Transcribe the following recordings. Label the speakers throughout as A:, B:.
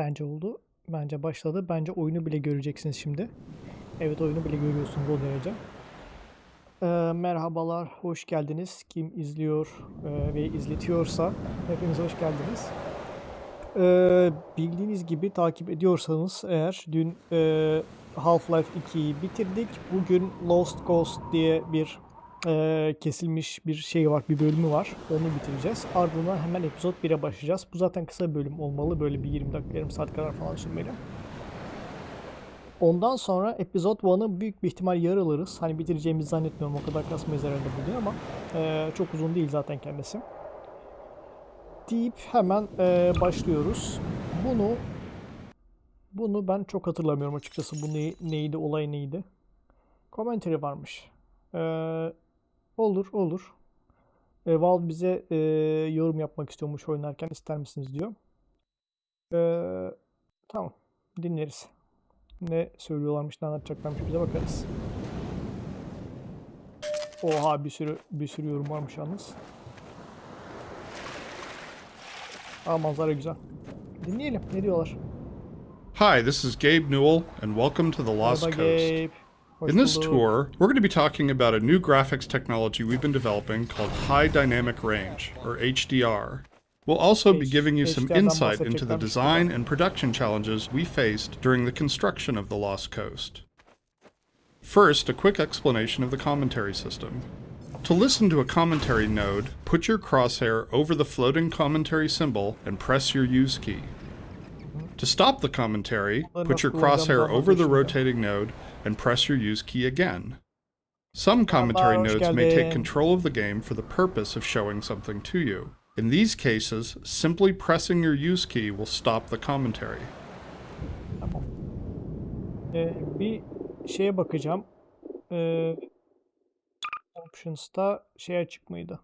A: Bence oldu. Bence başladı. Bence oyunu bile göreceksiniz şimdi. Evet, oyunu bile görüyorsunuz o derece. Merhabalar, hoş geldiniz. Kim izliyor ve izletiyorsa hepiniz hoş geldiniz. Bildiğiniz gibi takip ediyorsanız eğer dün Half-Life 2'yi bitirdik. Bugün Lost Coast diye bir kesilmiş bir şey var, bir bölümü var. Onu bitireceğiz. Ardından hemen epizod 1'e başlayacağız. Bu zaten kısa bir bölüm olmalı. Böyle bir 20 dakika, yarım saat kadar falan sürmeli. Ondan sonra epizod 1'ı büyük bir ihtimal yarılarız. Hani bitireceğimizi zannetmiyorum. O kadar kasmayız herhalde bugün ama çok uzun değil zaten kendisi. Deyip hemen başlıyoruz. Bunu ben çok hatırlamıyorum açıkçası. Bu neydi, olay neydi? Commentary varmış. Olur. Valve bize yorum yapmak istiyormuş oynarken, ister misiniz diyor. Tamam, dinleriz. Ne söylüyorlarmış, ne anlatacaklarmış, bize bakarız. Oha, bir sürü yorum varmış yalnız. Manzara güzel. Dinleyelim, ne diyorlar?
B: Hi, this is Gabe Newell, and welcome to the Lost
A: Merhaba
B: Coast.
A: Gabe. Hoş
B: In this
A: bulduk.
B: tour, we're going to be talking about a new graphics technology we've been developing called High Dynamic Range, or HDR. We'll also be giving you some
A: HDR'dan
B: insight into the
A: bahsedeceklermiş
B: design
A: burada.
B: and production challenges we faced during the construction of the Lost Coast. First, a quick explanation of the commentary system. To listen to a commentary node, put your crosshair over the floating commentary symbol and press your use key. To stop the commentary, put your crosshair over the rotating node and press your use key again. Some commentary nodes may take control of the game for the purpose of showing something to you. In these cases, simply pressing your use key will stop the commentary.
A: Tamam. Bir şeye bakacağım. Options'ta şey açık mıydı?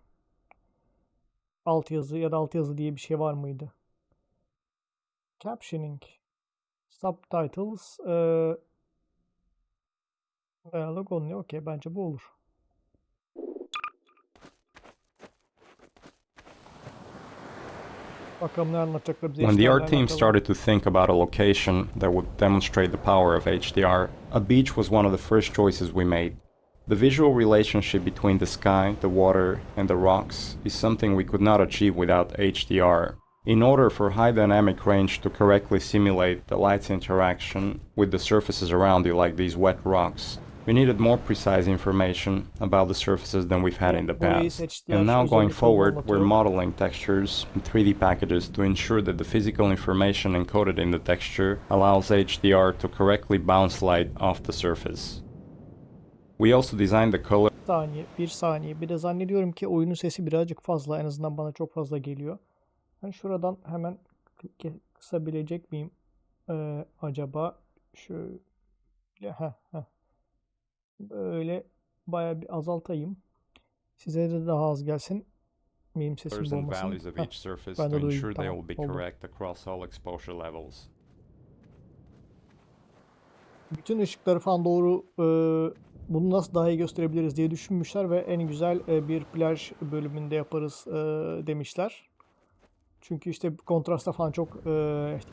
A: Altyazı ya da altyazı diye bir şey var mıydı? Captioning, subtitles, dialog only. Okey, bence bu olur. Bakalım ne anlatacaklar bize.
C: When the art team started to think about a location that would demonstrate the power of HDR, a beach was one of the first choices we made. The visual relationship between the sky, the water, and the rocks is something we could not achieve without HDR. In order for high dynamic range to correctly simulate the light's interaction with the surfaces around you, like these wet rocks, we needed more precise information about the surfaces than we've had in the past. And now going forward, we're modeling textures in 3D packages to ensure that the physical information encoded in the texture allows HDR to correctly bounce light off the surface. We also designed the color.
A: Bir saniye. Bir de zannediyorum ki oyunun sesi birazcık fazla. En azından bana çok fazla geliyor. Ben şuradan hemen kısabilecek miyim? Acaba şöyle. Böyle bayağı bir azaltayım. Size de daha az gelsin. Benim sesim olmasın. Ben de duyayım. Tamam. Oldu. Bütün ışıkları falan doğru bunu nasıl daha iyi gösterebiliriz diye düşünmüşler ve en güzel bir plaj bölümünde yaparız demişler. Çünkü işte kontrasta falan çok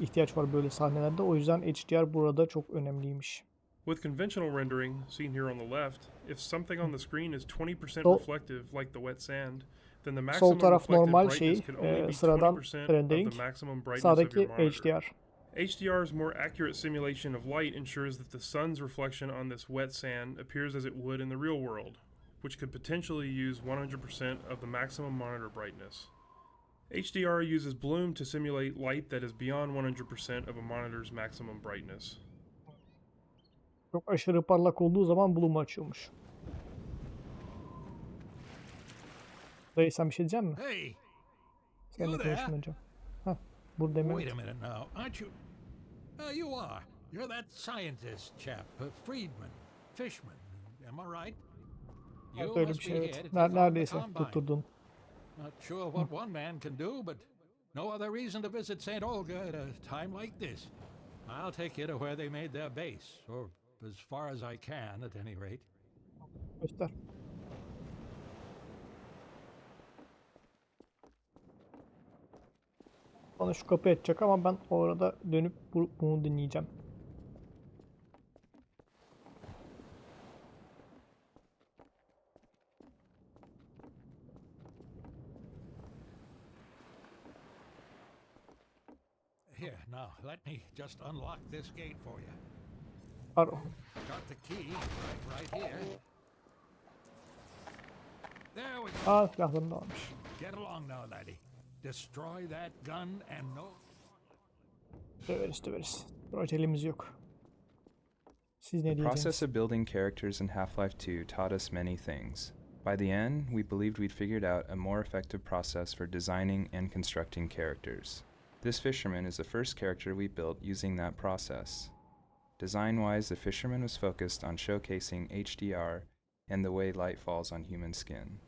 A: ihtiyaç var böyle sahnelerde. O yüzden HDR burada çok önemliymiş.
D: With conventional rendering, seen here on the left, if something on the screen is 20% reflective like the wet sand, then the maximum reflected brightness could only be 20% of the maximum brightness of your monitor. HDR's more accurate simulation of light ensures that the sun's reflection on this wet sand appears as it would in the real world, which could potentially use 100% of the maximum monitor brightness. HDR uses bloom to simulate light that is beyond 100% of a monitor's maximum brightness.
A: Çok aşırı parlak olduğu zaman bloom açıyormuş. Dayı sen bir şey diyecek misin?
E: Hey,
A: Seninle konuşmayacağım. Hah, buradayım.
E: Wait a minute now, aren't you? You are. You're that scientist chap, Friedman, Fishman. Am I right?
A: Evet, öyle bir şey, evet. Neredeyse tutturdun.
E: Not sure what one man can do, but no other reason to visit St. Olga at a time like this. I'll take you to where they made their base, or as far as I can, at any rate.
A: Göster. bana şu kapıyı açacak ama ben o arada dönüp bunu dinleyeceğim.
E: Here, now let me just unlock this gate for you.
A: Pardon.
E: Got the key right here. There we go.
A: Silahlarım da varmış.
E: Get along now, laddie. Destroy that gun and no.
A: Döveriz. Projelimiz yok. Siz ne
F: The process
A: diyeceksiniz?
F: of building characters in Half-Life 2 taught us many things. By the end, we believed we'd figured out a more effective process for designing and constructing characters. This fisherman is the first character we built using that process. Design-wise, the fisherman was focused on showcasing HDR and the way light falls on human skin.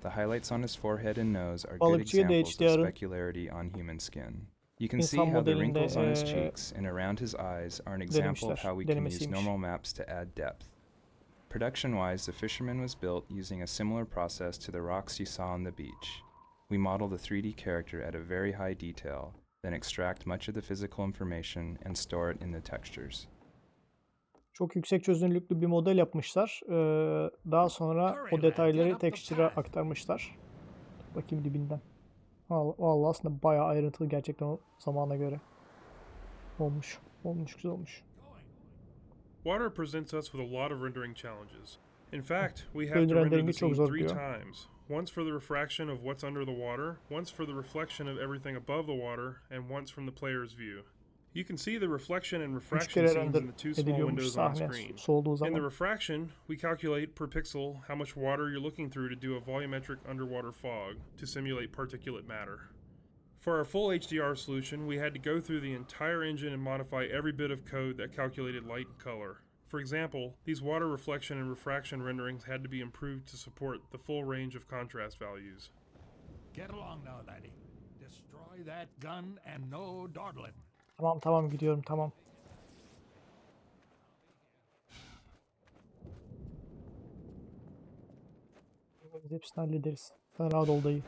F: The highlights on his forehead and nose are good
A: Balıkçıya da
F: examples of
A: HDR'ın
F: specularity on human skin. You can see
A: insan
F: how the
A: modelinde,
F: wrinkles on his cheeks and around his eyes are an example of how we can use
A: denemesiymiş.
F: normal maps to add depth. Production-wise, the fisherman was built using a similar process to the rocks you saw on the beach. We model the 3D character at a very high detail, then extract much of the physical information and store it in the textures.
A: Çok yüksek çözünürlüklü bir model yapmışlar. Daha sonra o detayları texture'a aktarmışlar. Bakayım dibinden. Vallahi aslında bayağı ayrıntılı gerçekten o zamana göre. Olmuş. Güzel olmuş.
D: Water presents us with a lot of rendering challenges. In fact, we have
A: Gölün
D: to render
A: rendering'i
D: the
A: çok
D: scene
A: zor
D: 3
A: diyor.
D: times. Once for the refraction of what's under the water, once for the reflection of everything above the water, and once from the player's view. You can see the reflection and
A: 3
D: refraction
A: kere
D: scenes
A: render
D: in the two small
A: ediliyormuş
D: windows on the
A: sahne
D: screen.
A: soğuduğu
D: In the
A: zaman.
D: refraction, we calculate per pixel how much water you're looking through to do a volumetric underwater fog to simulate particulate matter. For our full HDR solution, we had to go through the entire engine and modify every bit of code that calculated light and color. For example, these water reflection and refraction renderings had to be improved to support the full range of contrast values.
E: Get along now, laddie. Destroy that gun and no dawdling.
A: Tamam gidiyorum tamam. Biz hepsini hallederiz. Sen rahat ol dayı.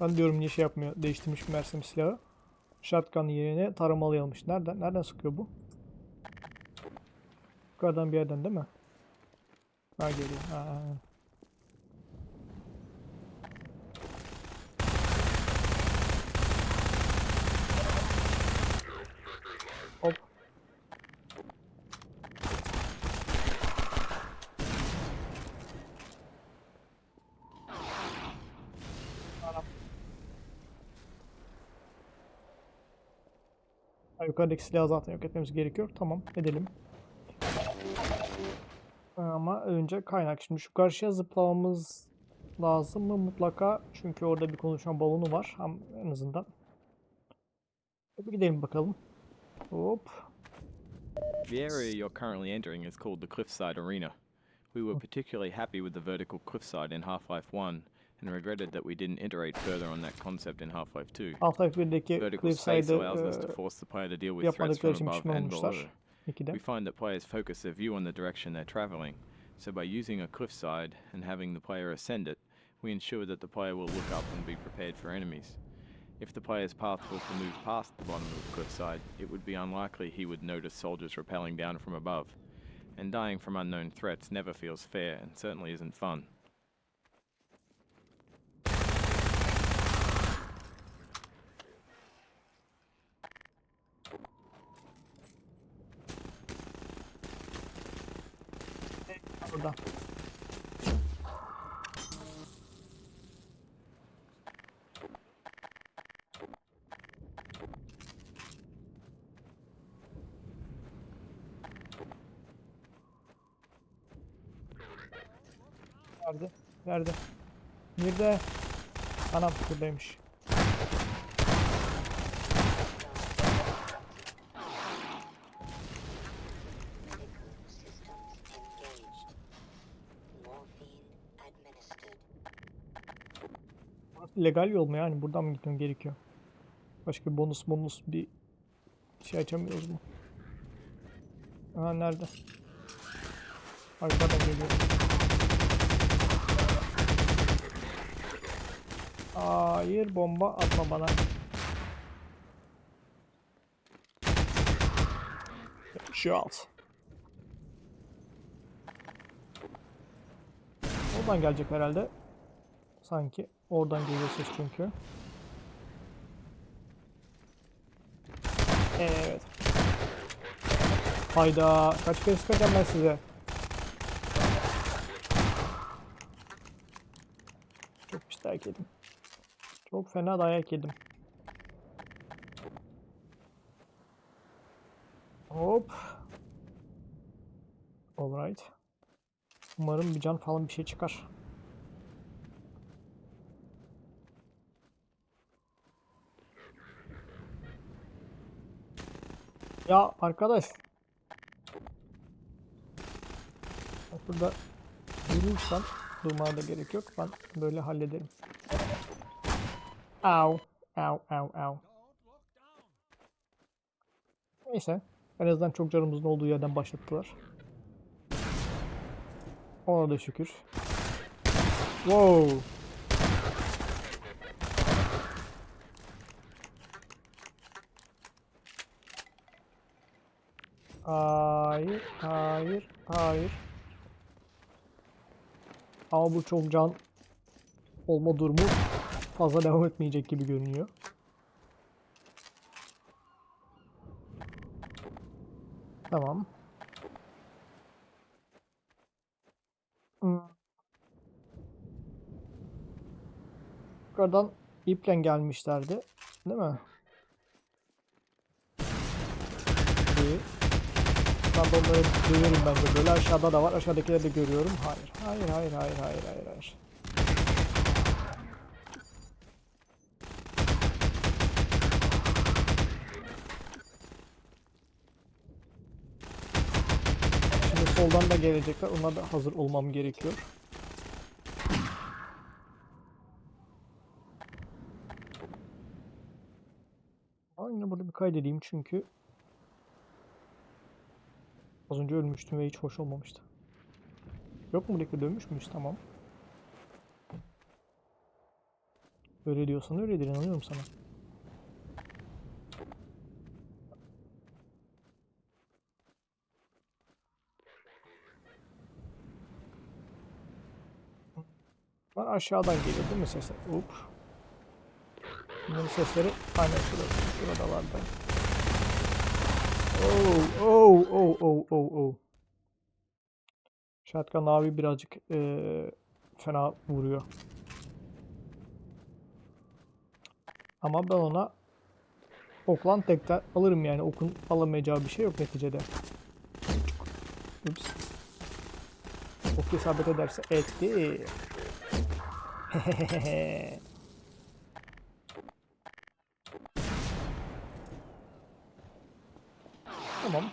A: Ben diyorum niye şey yapmıyor. Değiştirmiş meğersem silahı. Shotgun yerine taramalı almış. Nereden sıkıyor bu? Yukarıdan bir yerden değil mi? Geliyor. Hop. Yukarıdaki silahı zaten yok etmemiz gerekiyor. Tamam edelim. Ama önce kaynak. Şimdi şu karşıya zıplamamız lazım mı mutlaka? Çünkü orada bir konuşan balonu var. En azından. Bir gidelim bakalım. Hop.
G: The area you're currently entering is called the Cliffside Arena. We were particularly happy with the vertical cliffside in Half-Life 1 and regretted that we didn't iterate further on that concept in Half-Life 2.
A: Half-Life 1'deki
G: Vertical space
A: Cliffside'ı
G: allows us to force the player to deal with threats
A: yapmadıkları
G: from
A: için
G: above
A: pişman
G: and below.
A: olmuşlar.
G: We find that players focus their view on the direction they're traveling, so by using a cliffside and having the player ascend it, we ensure that the player will look up and be prepared for enemies. If the player's path was to move past the bottom of the cliffside, it would be unlikely he would notice soldiers rappelling down from above. And dying from unknown threats never feels fair and certainly isn't fun.
A: Burada. Nerede? Anam buradaymış. legal yol mu yani? Buradan mı gitmem gerekiyor? Başka bir bonus bir şey açamıyoruz mu? Aha nerede? Arkadan geliyor. Hayır, bomba atma bana. Shot. Oradan gelecek herhalde. Sanki oradan geliyor ses çünkü. Evet. Hayda. Kaç kere sıkacağım ben size. Çok pis dayak yedim. Çok fena dayak yedim. Hop. Alright. Umarım bir can falan bir şey çıkar. Ya arkadaş. Bak burada durursan durmana da gerek yok. Ben böyle hallederim. Au. Au au au. Neyse. En azından çok canımızın olduğu yerden başlattılar. Ona da şükür. Wow. Hayır, hayır, hayır. Ama bu çok can olma durumu fazla devam etmeyecek gibi görünüyor. Tamam. Yukarıdan iple gelmişlerdi. Değil mi? İyi. Ben de onları görüyorum bence. Böyle aşağıda da var. Aşağıdakileri de görüyorum. Hayır. Hayır, hayır, hayır, hayır, hayır, hayır. Şimdi soldan da gelecekler. Ona da hazır olmam gerekiyor. Aynı burada bir kaydedeyim çünkü az önce ölmüştüm ve hiç hoş olmamıştı. Yok mu buradaki dönmüş müyüz? Tamam. Öyle diyorsan öyledir, inanıyorum sana. Ben aşağıdan geliyor değil mi sesler? Up. Bunların sesleri aynen şurada vardı. Oh, oh, oh, oh, oh, oh. Shotgun abi birazcık fena vuruyor. Ama ben ona oklan tekrar alırım yani. Okun alamayacağı bir şey yok neticede. Ups. Ok isabet ederse etti. Tamam.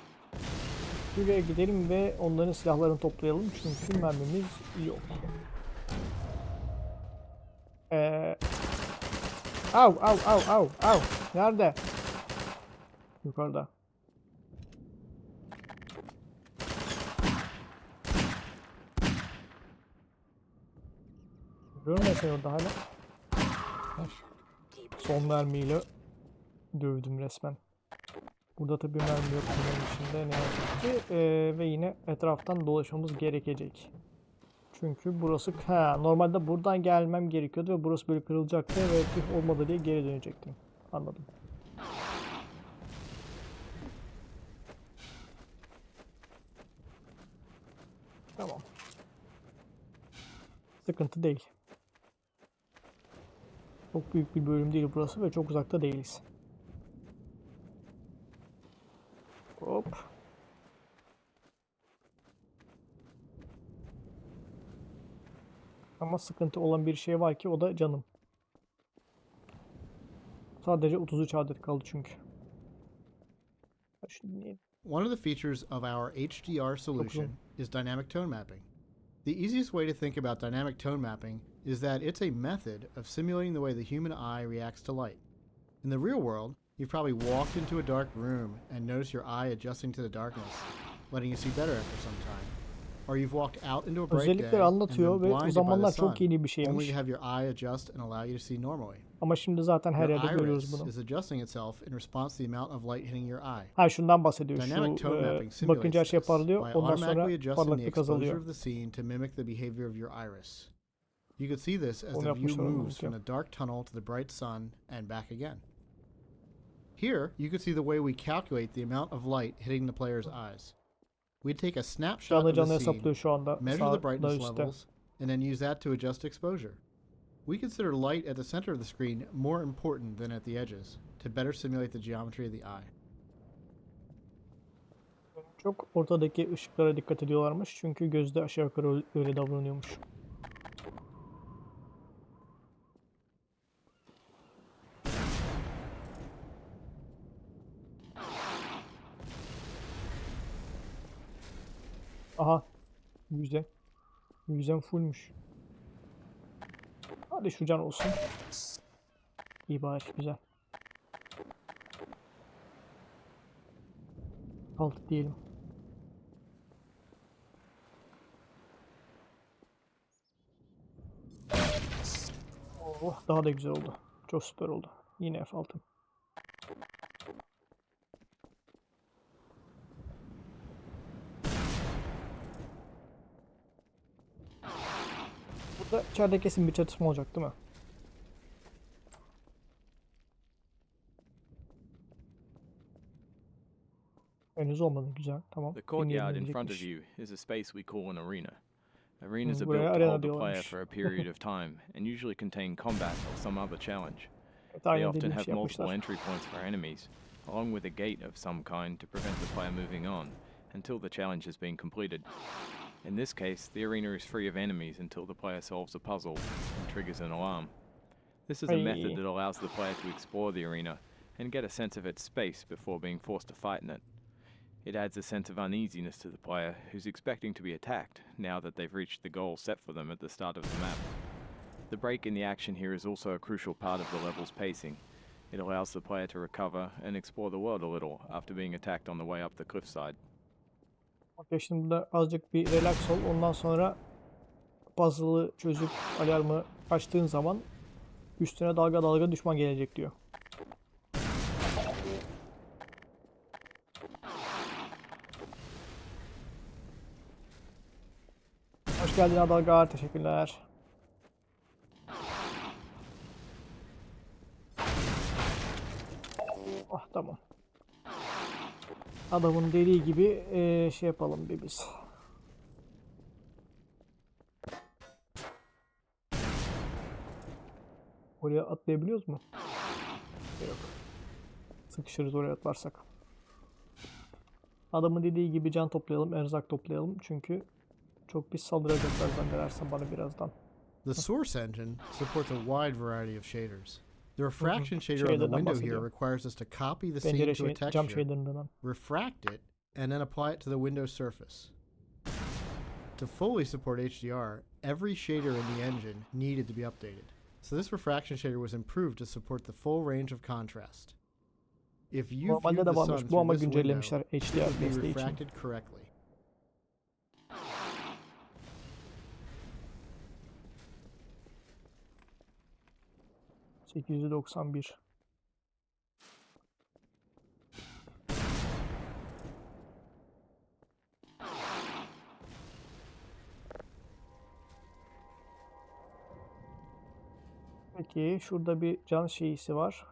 A: Şuraya gidelim ve onların silahlarını toplayalım çünkü mermimiz yok. Au au au au au. Nerede? Yukarıda. Görmesen orada hala. Son mermiyle dövdüm resmen. Burada tabii mermi yok bunun içinde ne yazık ki. Ve yine etraftan dolaşmamız gerekecek. Çünkü burası normalde buradan gelmem gerekiyordu ve burası böyle kırılacaktı ve tüh olmadı diye geri dönecektim. Anladım. Tamam. Sıkıntı değil. Çok büyük bir bölüm değil burası ve çok uzakta değiliz. Hop. Ama sıkıntı olan bir şey var ki o da canım. Sadece 33 adet kaldı çünkü.
H: One of the features of our HDR solution is dynamic tone mapping. The easiest way to think about dynamic tone mapping is that it's a method of simulating the way the human eye reacts to light. In the real world, you've probably walked into a dark room and noticed your eye adjusting to the darkness, letting you see better after some time. Or you've walked out into a bright day and
A: Özellikleri
H: been
A: anlatıyor ve o
H: blinded by the
A: zamanlar
H: sun,
A: çok yeni bir
H: only
A: şeymiş.
H: to have your eye adjust and allow you to see normally.
A: Ama şimdi zaten her
H: Your
A: yerde görüyoruz
H: iris
A: bunu.
H: is adjusting itself in response to the amount of light hitting your eye.
A: Ha şundan bahsediyor.
H: Dynamic
A: Şu
H: tone mapping
A: bakınca her
H: simulates
A: şey
H: this
A: parlıyor.
H: by
A: Ondan sonra
H: automatically adjusting the
A: parlaklık
H: exposure
A: azalıyor.
H: of the scene to mimic the behavior of your iris. You could see this as
A: Onu
H: the view
A: yapmışlar, onu
H: moves from
A: unutuyorum.
H: the dark tunnel to the bright sun and back again. Here, you could see the way we calculate the amount of light hitting the player's eyes. We take a snapshot
A: Canlı
H: of the
A: canlı
H: scene,
A: hesaplıyor şu anda.
H: measure the brightness
A: Sağda üstte.
H: levels, and then use that to adjust exposure. We consider light at the center of the screen more important than at the edges to better simulate the geometry of the eye.
A: Çok ortadaki ışıklara dikkat ediyorlarmış. Çünkü gözde aşağı yukarı öyle davranıyormuş. Aha. Yüzde. Yüzden fullmüş. Hadi şu can olsun. İyi bari, güzel. 6 diyelim. Oh, daha da güzel oldu. Çok süper oldu. Yine F6. Burada içeride kesin bir çatışma olacak değil mi? Henüz olmadı. Güzel. Tamam.
G: The courtyard in
A: Dinleyelim
G: front of
A: diyecekmiş.
G: you is a space we call an arena. Arenas are
A: Buraya
G: built to
A: arena
G: hold the player
A: diyorlarmış.
G: for a period of time and usually contain combat or some other challenge.
A: Evet,
G: They
A: aynen
G: often
A: dediğim
G: have
A: şey
G: multiple
A: yapmışlar.
G: entry points for enemies, along with a gate of some kind to prevent the player moving on until the challenge has been completed. In this case, the arena is free of enemies until the player solves a puzzle and triggers an alarm. This is a method that allows the player to explore the arena and get a sense of its space before being forced to fight in it. It adds a sense of uneasiness to the player who's expecting to be attacked now that they've reached the goal set for them at the start of the map. The break in the action here is also a crucial part of the level's pacing. It allows the player to recover and explore the world a little after being attacked on the way up the cliffside.
A: Okey, şimdi burada azıcık bir relax ol. Ondan sonra puzzle'ı çözüp alarmı açtığın zaman üstüne dalga dalga düşman gelecek diyor. Hoş geldin Adalgar. Teşekkürler. Ah, tamam. Adamın dediği gibi şey yapalım bir biz. Oraya atlayabiliyoruz mu? Yok. Sıkışırız oraya atlarsak. Adamın dediği gibi can toplayalım, erzak toplayalım. Çünkü çok pis saldıracaklar zannedersem bana birazdan.
H: The source engine supports a wide variety of shaders. The refraction shader on the window here requires us to copy the scene to a texture, refract it, and then apply it to the window surface. To fully support HDR, every shader in the engine needed to be updated. So this refraction shader was improved to support the full range of contrast. If you view the sun through this window, it will be refracted correctly.
A: %91. Peki şurada bir can şeyisi var.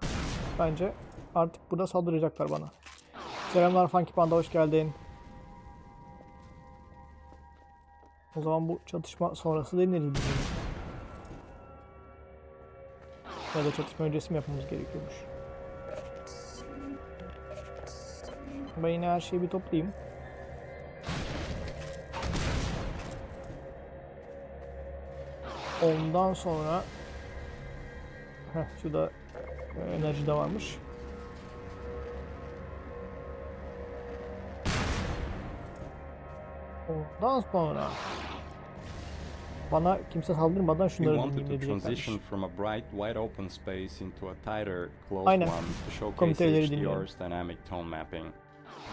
A: Bence artık burada saldıracaklar bana. Selamlar Funky Panda, hoş geldin. O zaman bu çatışma sonrası deneriz biz bunu. Ya da çatışma öncesi mi yapmamız gerekiyormuş? Ben yine her şeyi bir toplayayım. Ondan sonra şurada enerji de varmış. Ondan sonra Bana kimse saldırmadan
C: We
A: şunları
C: wanted
A: dinleyeyim
C: to
A: diyeceklermiş.
C: transition from a bright, wide open space into a tighter, closed
A: Aynen.
C: one to showcase
A: Komiteleri dinliyorum.
C: HDR's dynamic tone mapping.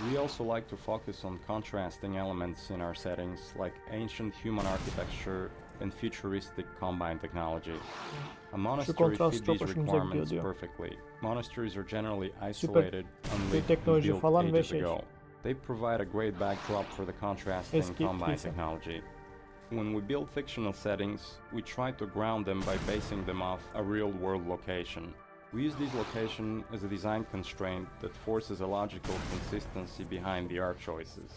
C: We also like to focus on contrasting elements in our settings like ancient human architecture and futuristic combine technology. A monastery
A: kontrast
C: fit
A: çok
C: these
A: hoşumuza gidiyor
C: requirements
A: diyor.
C: perfectly. Monasteries are generally isolated, unlit, and
A: teknoloji
C: built
A: falan ve
C: ages
A: şey.
C: ago. They provide a great backdrop for the contrasting
A: Eski
C: combine
A: kilise.
C: technology. When we build fictional settings, we try to ground them by basing them off a real-world location. We use this location as a design constraint that forces a logical consistency behind the art choices.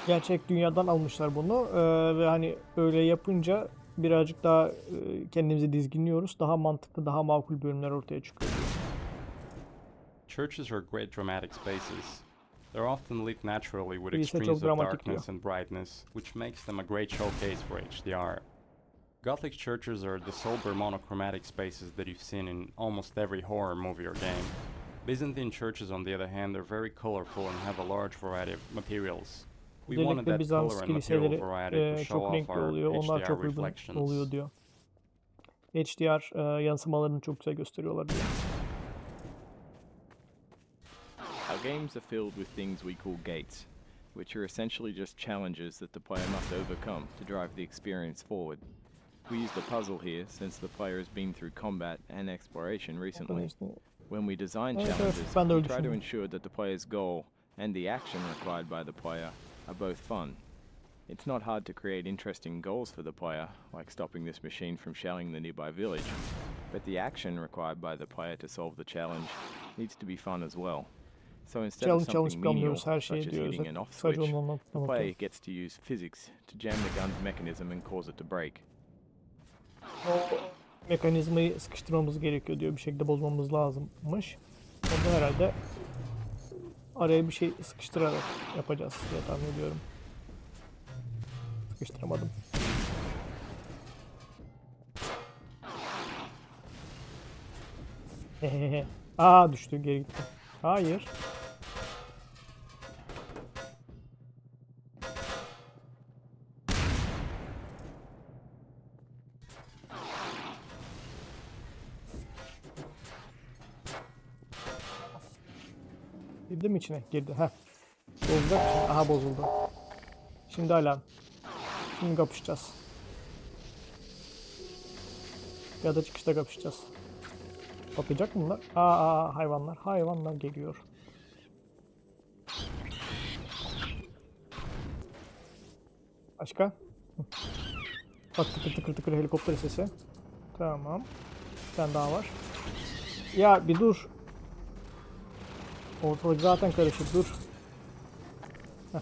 A: Gerçek dünyadan almışlar bunu ve hani öyle yapınca birazcık daha kendimizi dizginliyoruz. Daha mantıklı, daha makul bölümler ortaya çıkıyor diyor.
C: Churches are great dramatic spaces. They're often lit naturally with
A: Kilise
C: extremes
A: çok
C: of
A: dramatik diyor.
C: darkness and brightness, which makes them a great showcase for HDR. Gothic churches are the sober monochromatic spaces that you've seen in almost every horror movie or game. Byzantine churches, on the other hand, are very colorful and have a large variety of materials. We wanted
A: Özellikle
C: that
A: Bizans
C: color and material
A: kiliseleri
C: variety to show
A: çok
C: off
A: renkli
C: our
A: oluyor. Onlar
C: HDR
A: çok uygun
C: reflections.
A: oluyor diyor. HDR yansımalarını çok güzel gösteriyorlar diyor.
G: Our games are filled with things we call gates, which are essentially just challenges that the player must overcome to drive the experience forward. We used a puzzle here since the player has been through combat and exploration recently. When we design challenges, we try to ensure that the player's goal and the action required by the player are both fun. It's not hard to create interesting goals for the player, like stopping this machine from shelling the nearby village, but the action required by the player to solve the challenge needs to be fun as well. So instead of something menial, such as hitting an off switch, the player gets to use physics to jam the gun's mechanism and cause it to break.
A: O mekanizmayı sıkıştırmamız gerekiyor diyor. Bir şekilde bozmamız lazımmış. O da herhalde araya bir şey sıkıştırarak yapacağız diye tahmin ediyorum. Sıkıştıramadım. Hehehe. Aa düştü, geri gitti. Hayır. Girdi mi içine? Girdi. Heh. Bozulacak mı şimdi? Aha bozuldu. Şimdi alarm. Şimdi kapışacağız. Ya da çıkışta kapışacağız. Patlayacak mı bunlar? Hayvanlar. Hayvanlar geliyor. Başka? Hı. Bak tıkır tıkır tıkır helikopter sesi. Tamam. Bir tane daha var. Ya bir dur. Ortalık zaten karışık, dur. Heh.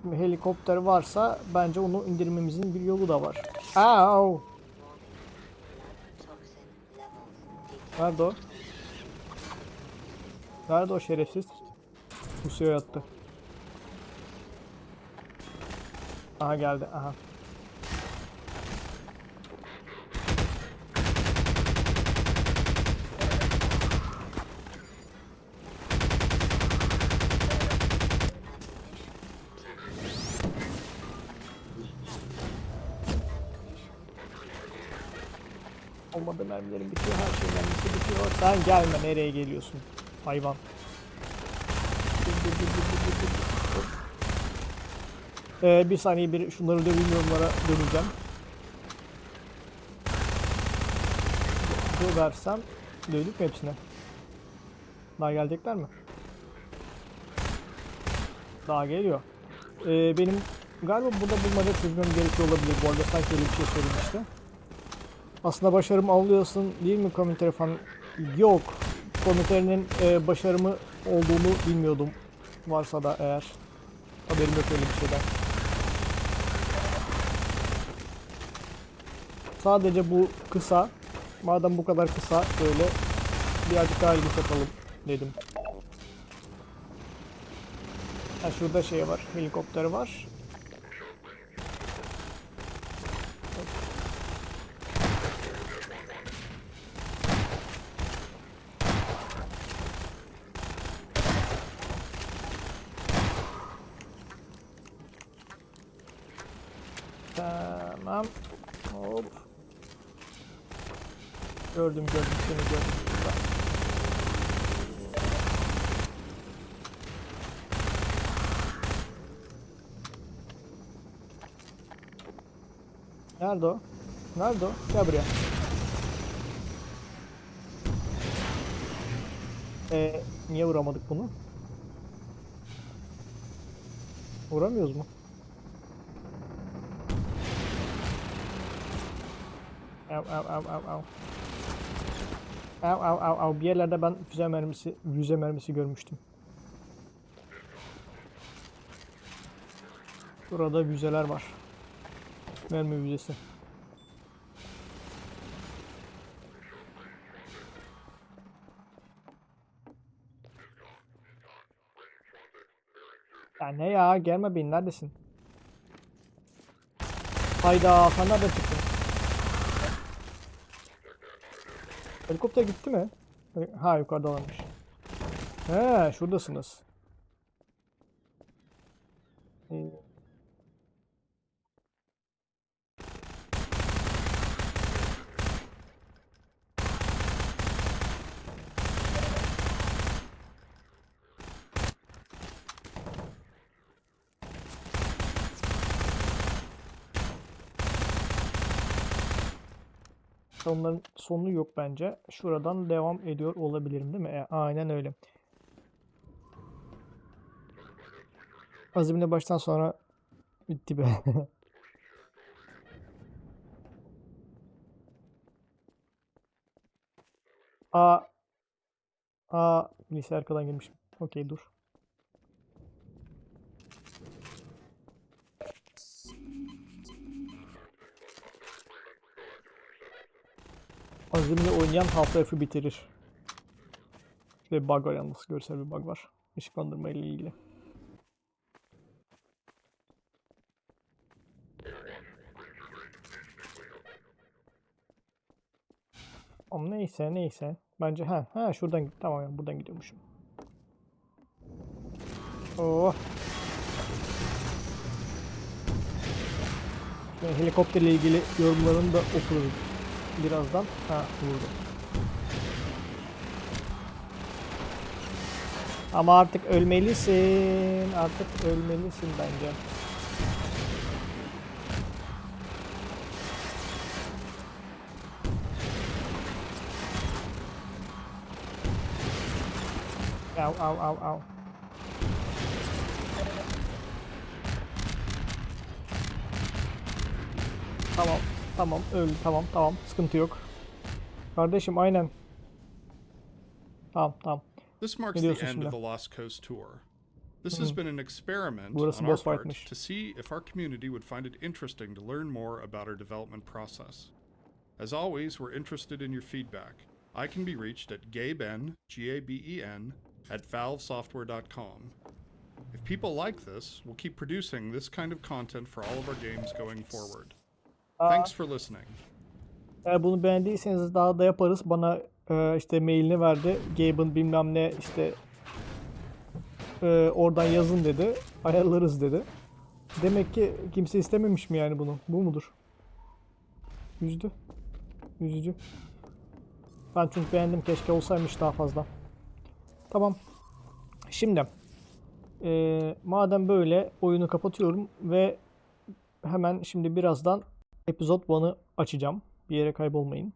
A: Şimdi helikopter varsa bence onu indirmemizin bir yolu da var. Au! Nerede o? Nerede o şerefsiz? Pusuya yattı. Aha geldi, aha. Olmadı, mermilerim bitiyor, her şey mermisi bitiyor. Sen gelme, nereye geliyorsun hayvan? Bir saniye, bir şunları döveyim, yorumlara döneceğim. Döversem dövdük mü hepsine? Daha gelecekler mi? Daha geliyor. Benim galiba burada bulmaca çözmem gerekiyor olabilir. Bu arada sanki öyle bir şey söylemişti. Aslında başarımı alıyorsun değil mi komenteri falan? Yok. Komenterinin başarımı olduğunu bilmiyordum. Varsa da eğer. Haberim yok öyle bir şeyden. Sadece bu kısa. Madem bu kadar kısa, böyle birazcık daha ilgi atalım dedim. Ha, şurada şey var. Helikopter var. Tamam. Hop. Gördüm seni gördüm. Nerede o? Nerede o? Gel buraya. Niye vuramadık bunu? Vuramıyoruz mu? Av. Bir yerlerde ben füze mermisi görmüştüm. Burada füzeler var. Mermi füzesi. Ya ne ya? Gelme bin. Neredesin? Hayda. Sen nereden çıktın? Helikopter gitti mi? Ha yukarıda varmış. He şuradasınız. Onların sonu yok bence. Şuradan devam ediyor olabilirim değil mi? Aynen öyle. Azimle baştan sonra bitti be. Lise arkadan gelmişim. Okey dur. Azimle oynayan Half-Life'ı bitirir. Şöyle bir bug var yalnız. Görsel bir bug var. Işıklandırma ile ilgili. Ama neyse. Bence şuradan git. Tamam ya buradan gidiyormuşum. Oh. Şimdi helikopterle ilgili yorumlarını da okuruz birazdan. Vurdu. Ama artık ölmelisin. Artık ölmelisin bence. Au. Tamam öldü tamam sıkıntı yok. Kardeşim aynen. Tamam.
B: This marks the end of the Lost Coast tour. This has been an experiment
A: Burası
B: on our
A: boss
B: part
A: fight'mış.
B: to see if our community would find it interesting to learn more about our development process. As always, we're interested in your feedback. I can be reached at gaben, Gaben, at valvesoftware.com. If people like this, we'll keep producing this kind of content for all of our games going forward. Thanks for listening.
A: Eğer bunu beğendiyseniz daha da yaparız. Bana işte mailini verdi. Gaben bilmem ne işte oradan yazın dedi. Ayarlarız dedi. Demek ki kimse istememiş mi yani bunu? Bu mudur? Üzücü. Ben çünkü beğendim. Keşke olsaymış daha fazla. Tamam. Şimdi madem böyle oyunu kapatıyorum ve hemen şimdi birazdan Episode 1'ı açacağım. Bir yere kaybolmayın.